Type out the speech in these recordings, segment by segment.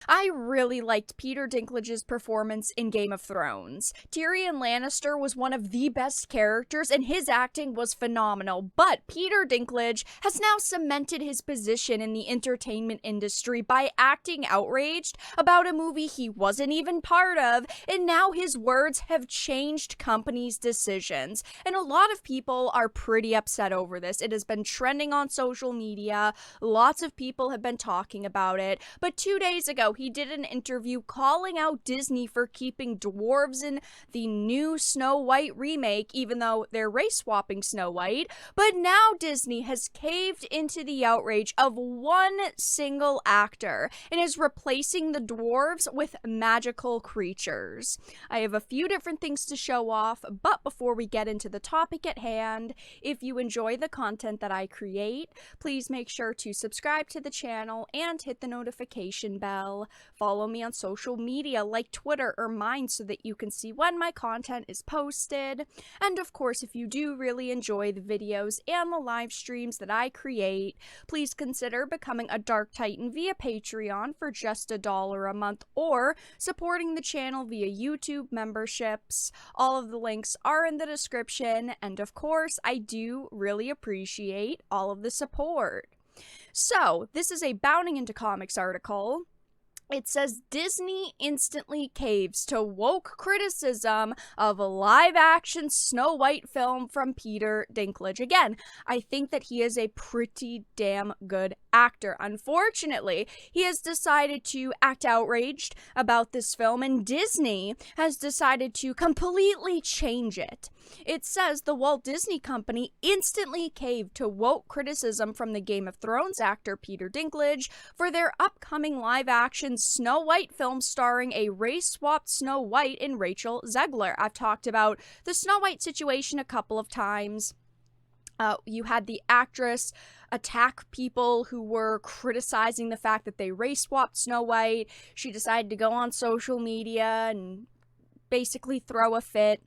I really liked Peter Dinklage's performance in Game of Thrones. Tyrion Lannister was one of the best characters, and his acting was phenomenal. But Peter Dinklage has now cemented his position in the entertainment industry by acting outraged about a movie he wasn't even part of, and now his words have changed companies' decisions. And a lot of people are pretty upset over this. It has been trending on social media. Lots of people have been talking about it. But 2 days ago, he did an interview calling out Disney for keeping dwarves in the new Snow White remake, even though they're race swapping Snow White. But now Disney has caved into the outrage of one single actor and is replacing the dwarves with magical creatures. I have a few different things to show off, but before we get into the topic at hand, if you enjoy the content that I create, please make sure to subscribe to the channel and hit the notification bell. Follow me on social media like Twitter or mine so that you can see when my content is posted. And of course, if you do really enjoy the videos and the live streams that I create, please consider becoming a Dark Titan via Patreon for just $1 a month or supporting the channel via YouTube memberships. All of the links are in the description, and of course, I do really appreciate all of the support. So, this is a Bounding into Comics article. It says Disney instantly caves to woke criticism of a live-action Snow White film from Peter Dinklage. Again, I think that he is a pretty damn good actor. Unfortunately, he has decided to act outraged about this film, and Disney has decided to completely change it. It says the Walt Disney Company instantly caved to woke criticism from the Game of Thrones actor Peter Dinklage for their upcoming live-action Snow White film starring a race-swapped Snow White and Rachel Zegler. I've talked about the Snow White situation a couple of times. You had the actress attack people who were criticizing the fact that they race-swapped Snow White. She decided to go on social media and basically throw a fit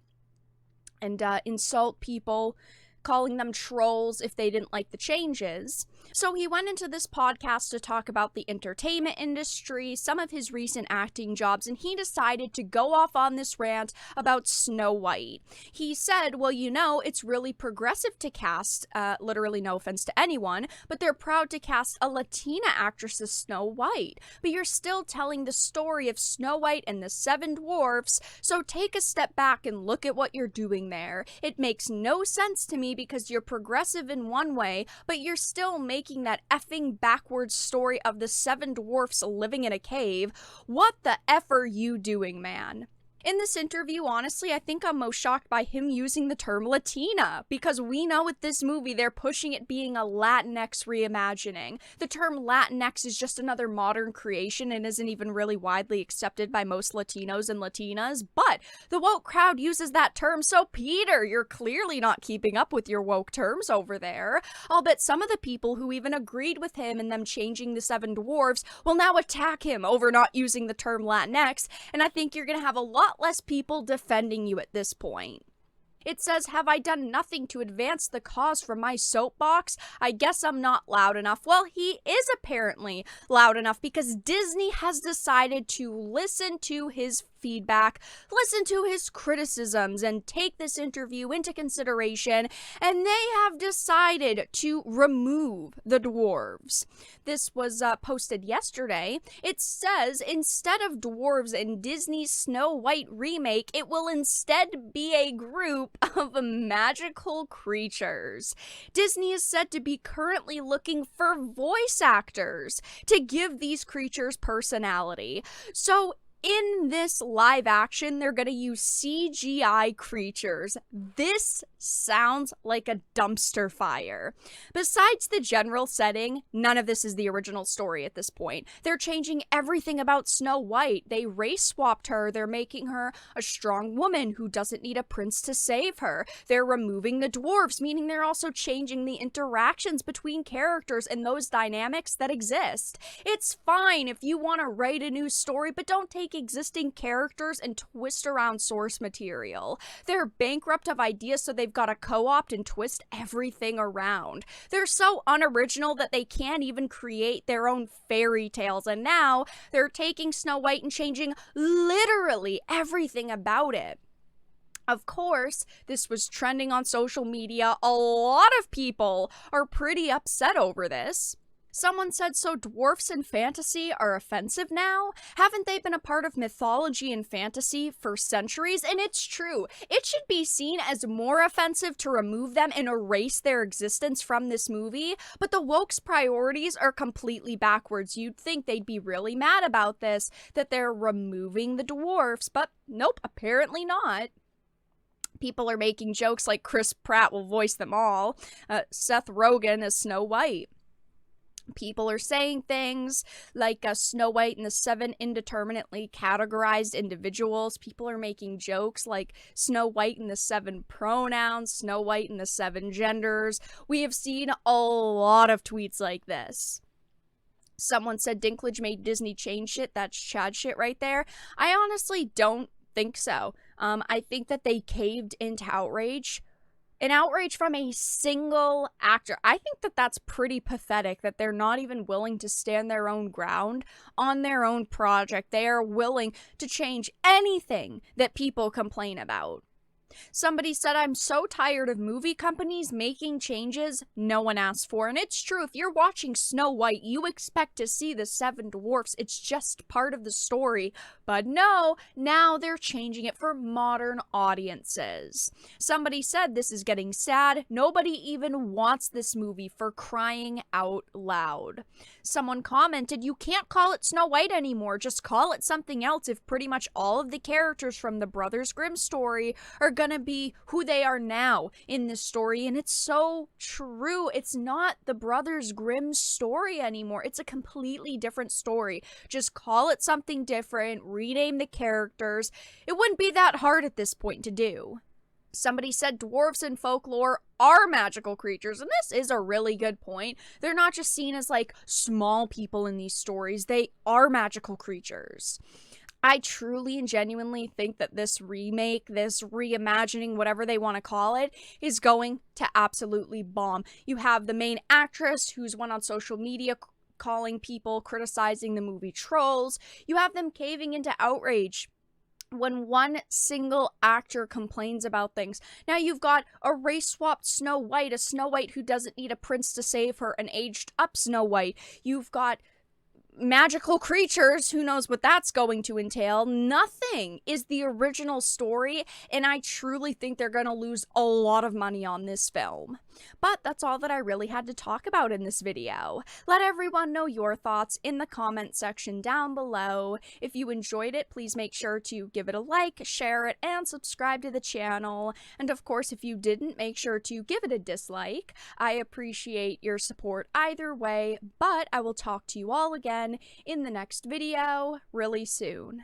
and insult people, calling them trolls if they didn't like the changes. So he went into this podcast to talk about the entertainment industry, some of his recent acting jobs, and he decided to go off on this rant about Snow White. He said, well, you know, it's really progressive to cast, literally no offense to anyone, but they're proud to cast a Latina actress as Snow White. But you're still telling the story of Snow White and the Seven Dwarfs, so take a step back and look at what you're doing there. It makes no sense to me because you're progressive in one way, but you're still making that effing backwards story of the Seven Dwarfs living in a cave. What the F are you doing, man? In this interview, honestly, I think I'm most shocked by him using the term Latina, because we know with this movie they're pushing it being a Latinx reimagining. The term Latinx is just another modern creation and isn't even really widely accepted by most Latinos and Latinas, but the woke crowd uses that term, so Peter, you're clearly not keeping up with your woke terms over there. I'll bet some of the people who even agreed with him and them changing the Seven Dwarfs will now attack him over not using the term Latinx, and I think you're gonna have a lot less people defending you at this point. It says, have I done nothing to advance the cause from my soapbox? I guess I'm not loud enough. Well, he is apparently loud enough because Disney has decided to listen to his feedback, listen to his criticisms, and take this interview into consideration, and they have decided to remove the dwarves. This was posted yesterday. It says, instead of dwarves in Disney's Snow White remake, it will instead be a group of magical creatures. Disney is said to be currently looking for voice actors to give these creatures personality. So in this live action, they're going to use CGI creatures. This sounds like a dumpster fire. Besides the general setting, none of this is the original story at this point. They're changing everything about Snow White. They race swapped her. They're making her a strong woman who doesn't need a prince to save her. They're removing the dwarves, meaning they're also changing the interactions between characters and those dynamics that exist. It's fine if you want to write a new story, but don't take take existing characters and twist around source material. They're bankrupt of ideas, so they've got to co-opt and twist everything around. They're so unoriginal that they can't even create their own fairy tales, and now they're taking Snow White and changing literally everything about it. Of course, this was trending on social media. A lot of people are pretty upset over this. Someone said, so dwarfs and fantasy are offensive now? Haven't they been a part of mythology and fantasy for centuries? And it's true. It should be seen as more offensive to remove them and erase their existence from this movie, but the woke's priorities are completely backwards. You'd think they'd be really mad about this, that they're removing the dwarfs, but nope, apparently not. People are making jokes like Chris Pratt will voice them all. Seth Rogen as Snow White. People are saying things like Snow White and the 7 indeterminately categorized individuals. People are making jokes like Snow White and the 7 pronouns, Snow White and the 7 genders. We have seen a lot of tweets like this. Someone said Dinklage made Disney change shit. That's Chad shit right there. I honestly don't think so. I think that they caved into Outrage. An outrage from a single actor. I think that that's pretty pathetic, that they're not even willing to stand their own ground on their own project. They are willing to change anything that people complain about. Somebody said, I'm so tired of movie companies making changes no one asked for. And it's true, if you're watching Snow White, you expect to see the 7 dwarfs. It's just part of the story. But no, now they're changing it for modern audiences. Somebody said, this is getting sad. Nobody even wants this movie, for crying out loud. Someone commented, you can't call it Snow White anymore. Just call it something else if pretty much all of the characters from the Brothers Grimm story are gonna be who they are now in this story. And it's so true. It's not the Brothers Grimm story anymore. It's a completely different story. Just call it something different, rename the characters. It wouldn't be that hard at this point to do. Somebody said dwarves in folklore are magical creatures, and this is a really good point. They're not just seen as like small people in these stories. They are magical creatures. I truly and genuinely think that this remake, this reimagining, whatever they want to call it, is going to absolutely bomb. You have the main actress who's went on social media calling people, criticizing the movie trolls. You have them caving into Outrage when one single actor complains about things. Now you've got a race-swapped Snow White, a Snow White who doesn't need a prince to save her, an aged-up Snow White. You've got magical creatures, who knows what that's going to entail. Nothing is the original story, and I truly think they're going to lose a lot of money on this film. But that's all that I really had to talk about in this video. Let everyone know your thoughts in the comment section down below. If you enjoyed it, please make sure to give it a like, share it, and subscribe to the channel. And of course, if you didn't, make sure to give it a dislike. I appreciate your support either way, but I will talk to you all again in the next video really soon.